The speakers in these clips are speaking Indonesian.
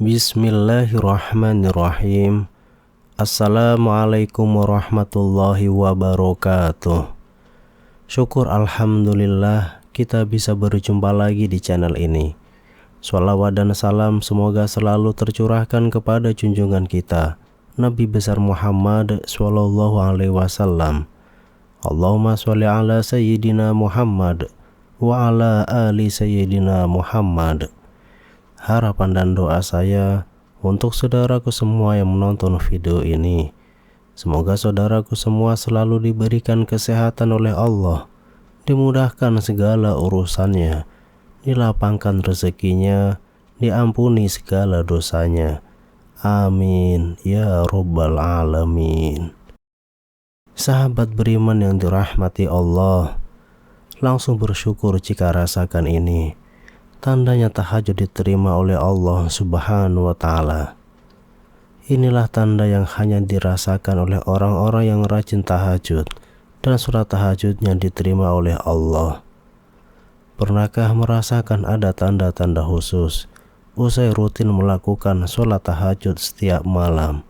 Bismillahirrahmanirrahim. Assalamualaikum warahmatullahi wabarakatuh. Syukur alhamdulillah kita bisa berjumpa lagi di channel ini. Shalawat dan salam semoga selalu tercurahkan kepada junjungan kita Nabi besar Muhammad sallallahu alaihi wasallam. Allahumma sholli ala sayyidina Muhammad wa ala ali sayyidina Muhammad. Harapan dan doa saya untuk saudaraku semua yang menonton video ini, semoga saudaraku semua selalu diberikan kesehatan oleh Allah, dimudahkan segala urusannya, dilapangkan rezekinya, diampuni segala dosanya. Amin ya rabbal alamin. Sahabat beriman yang dirahmati Allah, langsung bersyukur jika rasakan ini. Tandanya tahajud diterima oleh Allah Subhanahu wa Ta'ala. Inilah tanda yang hanya dirasakan oleh orang-orang yang rajin tahajud dan sholat tahajudnya diterima oleh Allah. Pernahkah merasakan ada tanda-tanda khusus usai rutin melakukan sholat tahajud setiap malam?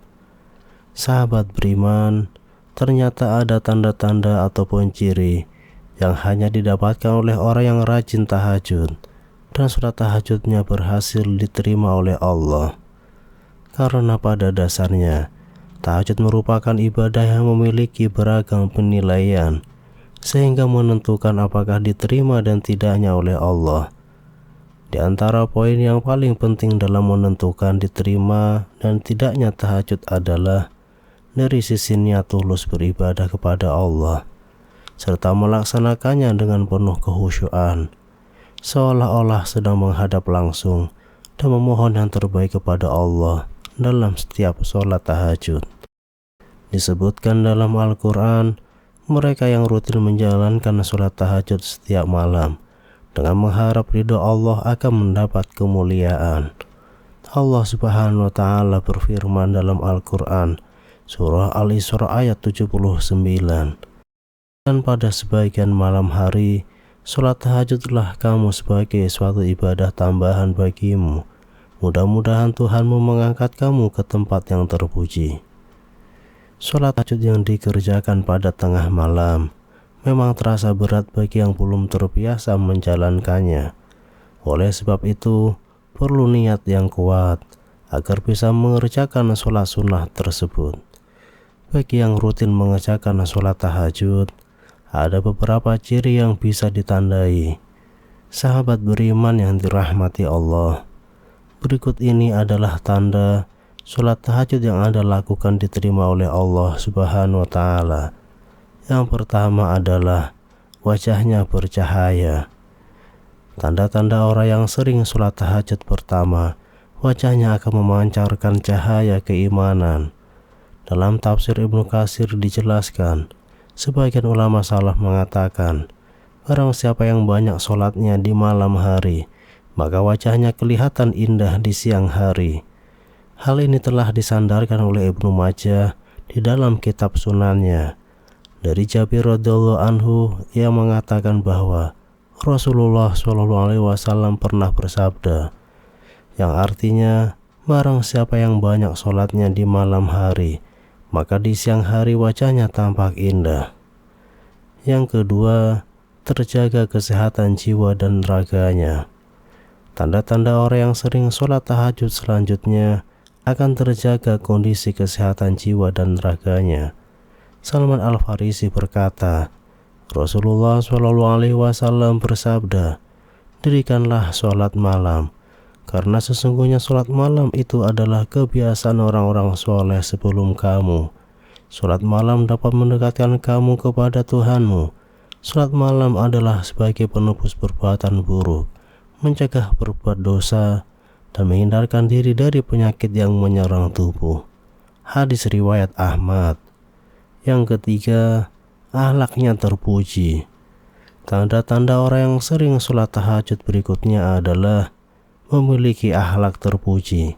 Sahabat beriman, ternyata ada tanda-tanda ataupun ciri yang hanya didapatkan oleh orang yang rajin tahajud dan sholat tahajudnya berhasil diterima oleh Allah. Karena pada dasarnya tahajud merupakan ibadah yang memiliki beragam penilaian, sehingga menentukan apakah diterima dan tidaknya oleh Allah. Di antara poin yang paling penting dalam menentukan diterima dan tidaknya tahajud adalah dari sisi niat tulus beribadah kepada Allah, serta melaksanakannya dengan penuh kekhusyuan, seolah-olah sedang menghadap langsung dan memohon yang terbaik kepada Allah dalam setiap sholat tahajud. Disebutkan dalam Al-Quran, mereka yang rutin menjalankan sholat tahajud setiap malam dengan mengharap ridho Allah akan mendapat kemuliaan. Allah Subhanahu wa Ta'ala berfirman dalam Al-Quran, surah Al-Isra ayat 79, dan pada sebagian malam hari sholat tahajudlah kamu sebagai suatu ibadah tambahan bagimu. Mudah-mudahan Tuhanmu mengangkat kamu ke tempat yang terpuji. Sholat tahajud yang dikerjakan pada tengah malam memang terasa berat bagi yang belum terbiasa menjalankannya. Oleh sebab itu, perlu niat yang kuat agar bisa mengerjakan sholat sunnah tersebut. Bagi yang rutin mengerjakan sholat tahajud, ada beberapa ciri yang bisa ditandai. Sahabat beriman yang dirahmati Allah, berikut ini adalah tanda sholat tahajud yang Anda lakukan diterima oleh Allah Subhanahu wa Ta'ala. Yang pertama adalah wajahnya bercahaya. Tanda-tanda orang yang sering sholat tahajud: pertama, wajahnya akan memancarkan cahaya keimanan. Dalam tafsir Ibnu Katsir dijelaskan, sebagian ulama salaf mengatakan, barang siapa yang banyak sholatnya di malam hari, maka wajahnya kelihatan indah di siang hari. Hal ini telah disandarkan oleh Ibnu Majah di dalam kitab sunannya. Dari Jabir radhiyallahu anhu yang mengatakan bahwa Rasulullah SAW pernah bersabda, yang artinya, barang siapa yang banyak sholatnya di malam hari, maka di siang hari wajahnya tampak indah. Yang kedua, terjaga kesehatan jiwa dan raganya. Tanda-tanda orang yang sering sholat tahajud selanjutnya akan terjaga kondisi kesehatan jiwa dan raganya. Salman Al-Farisi berkata, Rasulullah SAW bersabda, dirikanlah sholat malam, karena sesungguhnya sholat malam itu adalah kebiasaan orang-orang soleh sebelum kamu. Sholat malam dapat mendekatkan kamu kepada Tuhanmu. Sholat malam adalah sebagai penebus perbuatan buruk, mencegah berbuat dosa, dan menghindarkan diri dari penyakit yang menyerang tubuh. Hadis riwayat Ahmad. Yang ketiga akhlaknya terpuji. Tanda-tanda orang yang sering sholat tahajud berikutnya adalah memiliki akhlak terpuji,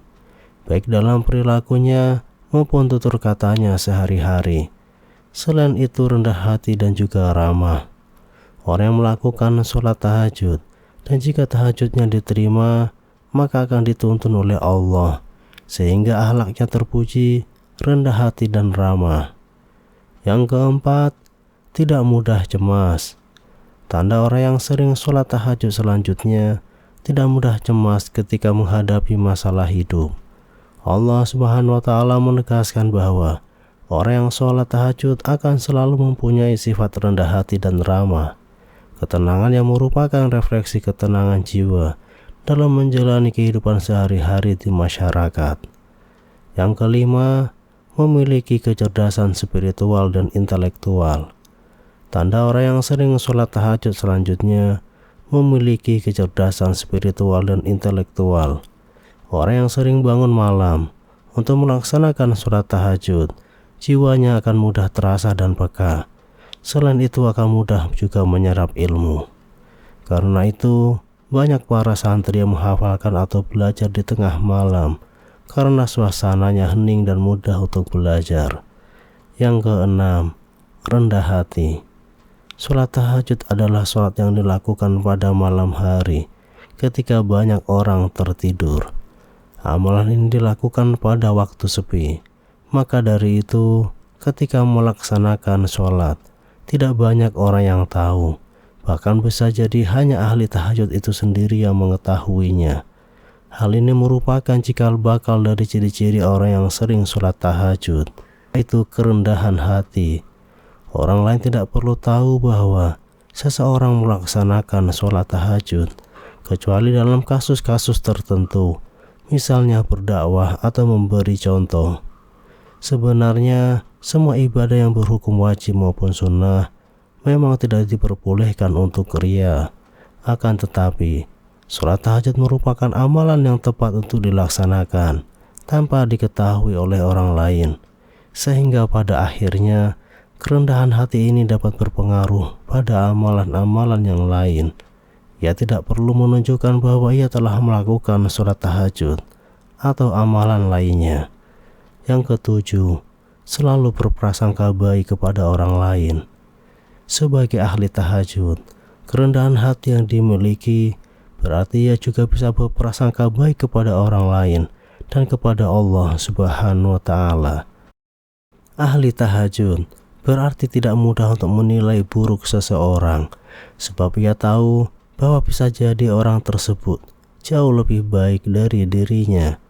baik dalam perilakunya maupun tutur katanya sehari-hari. Selain itu rendah hati dan juga ramah. Orang yang melakukan sholat tahajud dan jika tahajudnya diterima, maka akan dituntun oleh Allah sehingga akhlaknya terpuji, rendah hati dan ramah. Yang keempat, tidak mudah cemas. Tanda orang yang sering sholat tahajud selanjutnya tidak mudah cemas ketika menghadapi masalah hidup. Allah Subhanahu wa Ta'ala menegaskan bahwa orang yang sholat tahajud akan selalu mempunyai sifat rendah hati dan ramah. Ketenangan yang merupakan refleksi ketenangan jiwa dalam menjalani kehidupan sehari-hari di masyarakat. Yang kelima, memiliki kecerdasan spiritual dan intelektual. Tanda orang yang sering sholat tahajud selanjutnya memiliki kecerdasan spiritual dan intelektual. Orang yang sering bangun malam untuk melaksanakan sholat tahajud, jiwanya akan mudah terasa dan peka. Selain itu akan mudah juga menyerap ilmu. Karena itu, banyak para santri yang menghafalkan atau belajar di tengah malam karena suasananya hening dan mudah untuk belajar. Yang keenam, rendah hati. Sholat tahajud adalah sholat yang dilakukan pada malam hari ketika banyak orang tertidur. Amalan ini dilakukan pada waktu sepi. Maka dari itu, ketika melaksanakan sholat, tidak banyak orang yang tahu. Bahkan bisa jadi hanya ahli tahajud itu sendiri yang mengetahuinya. Hal ini merupakan cikal bakal dari ciri-ciri orang yang sering sholat tahajud, yaitu kerendahan hati. Orang lain tidak perlu tahu bahwa seseorang melaksanakan sholat tahajud, kecuali dalam kasus-kasus tertentu, misalnya berdakwah atau memberi contoh. Sebenarnya, semua ibadah yang berhukum wajib maupun sunnah memang tidak diperbolehkan untuk riya. Akan tetapi, sholat tahajud merupakan amalan yang tepat untuk dilaksanakan tanpa diketahui oleh orang lain, sehingga pada akhirnya kerendahan hati ini dapat berpengaruh pada amalan-amalan yang lain. Ia tidak perlu menunjukkan bahwa ia telah melakukan sholat tahajud atau amalan lainnya. Yang ketujuh, selalu berprasangka baik kepada orang lain. Sebagai ahli tahajud, kerendahan hati yang dimiliki berarti ia juga bisa berprasangka baik kepada orang lain dan kepada Allah Subhanahu wa Ta'ala. Ahli tahajud berarti tidak mudah untuk menilai buruk seseorang, sebab ia tahu bahwa bisa jadi orang tersebut jauh lebih baik dari dirinya.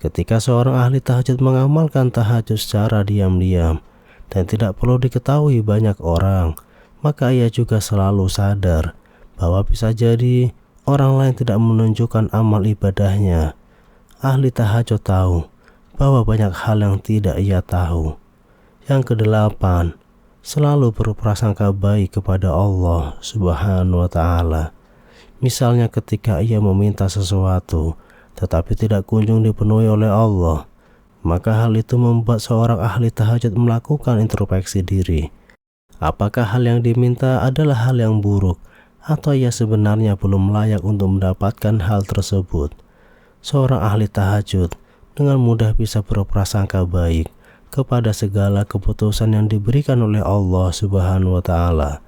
Ketika seorang ahli tahajud mengamalkan tahajud secara diam-diam dan tidak perlu diketahui banyak orang, maka ia juga selalu sadar bahwa bisa jadi orang lain tidak menunjukkan amal ibadahnya. Ahli tahajud tahu bahwa banyak hal yang tidak ia tahu. Yang kedelapan, selalu berprasangka baik kepada Allah Subhanahu wa Ta'ala. Misalnya ketika ia meminta sesuatu tetapi tidak kunjung dipenuhi oleh Allah, maka hal itu membuat seorang ahli tahajud melakukan introspeksi diri. Apakah hal yang diminta adalah hal yang buruk atau ia sebenarnya belum layak untuk mendapatkan hal tersebut? Seorang ahli tahajud dengan mudah bisa berprasangka baik kepada segala keputusan yang diberikan oleh Allah Subhanahu wa Ta'ala,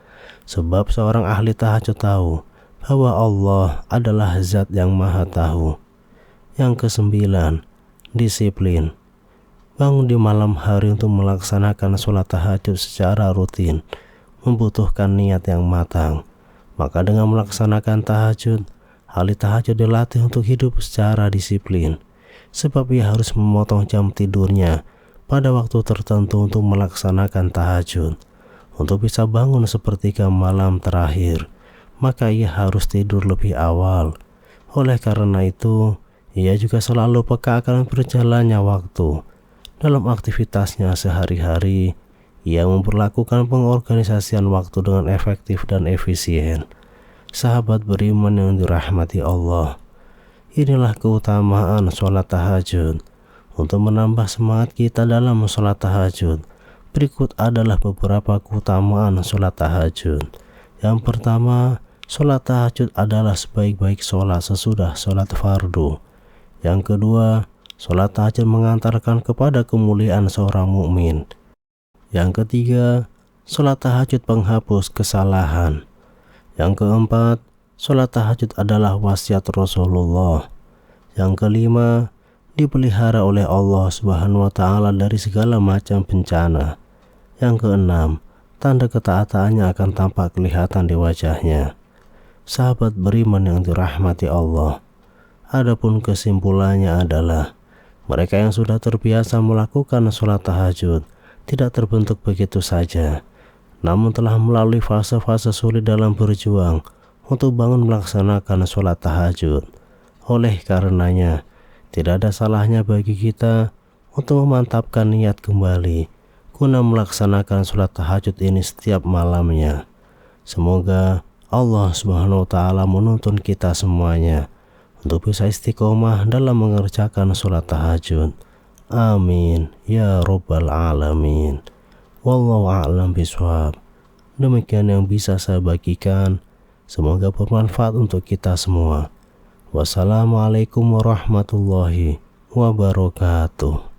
sebab seorang ahli tahajud tahu bahwa Allah adalah zat yang maha tahu. Yang kesembilan, disiplin. Bangun di malam hari untuk melaksanakan sholat tahajud secara rutin membutuhkan niat yang matang. Maka dengan melaksanakan tahajud, ahli tahajud dilatih untuk hidup secara disiplin, sebab ia harus memotong jam tidurnya pada waktu tertentu untuk melaksanakan tahajud. Untuk bisa bangun sepertiga malam terakhir, maka ia harus tidur lebih awal. Oleh karena itu, ia juga selalu peka akan berjalannya waktu. Dalam aktivitasnya sehari-hari, ia memperlakukan pengorganisasian waktu dengan efektif dan efisien. Sahabat beriman yang dirahmati Allah, inilah keutamaan sholat tahajud. Untuk menambah semangat kita dalam sholat tahajud, Berikut adalah beberapa keutamaan sholat tahajud. Yang pertama, sholat tahajud adalah sebaik-baik sholat sesudah sholat fardu. Yang kedua, sholat tahajud mengantarkan kepada kemuliaan seorang mukmin. Yang ketiga, sholat tahajud penghapus kesalahan. Yang keempat, sholat tahajud adalah wasiat Rasulullah. Yang kelima, dipelihara oleh Allah Subhanahu wa Ta'ala dari segala macam bencana. Yang keenam, tanda ketaatannya akan tampak kelihatan di wajahnya. Sahabat beriman yang dirahmati Allah, adapun kesimpulannya adalah mereka yang sudah terbiasa melakukan sholat tahajud tidak terbentuk begitu saja, namun telah melalui fase-fase sulit dalam berjuang untuk bangun melaksanakan sholat tahajud. Oleh karenanya, tidak ada salahnya bagi kita untuk memantapkan niat kembali guna melaksanakan sholat tahajud ini setiap malamnya. Semoga Allah Subhanahu wa Ta'ala menuntun kita semuanya untuk bisa istiqomah dalam mengerjakan sholat tahajud. Amin ya Rabbal Alamin. Wallahu a'lam bishawab. Demikian yang bisa saya bagikan. Semoga bermanfaat untuk kita semua. Wassalamualaikum warahmatullahi wabarakatuh.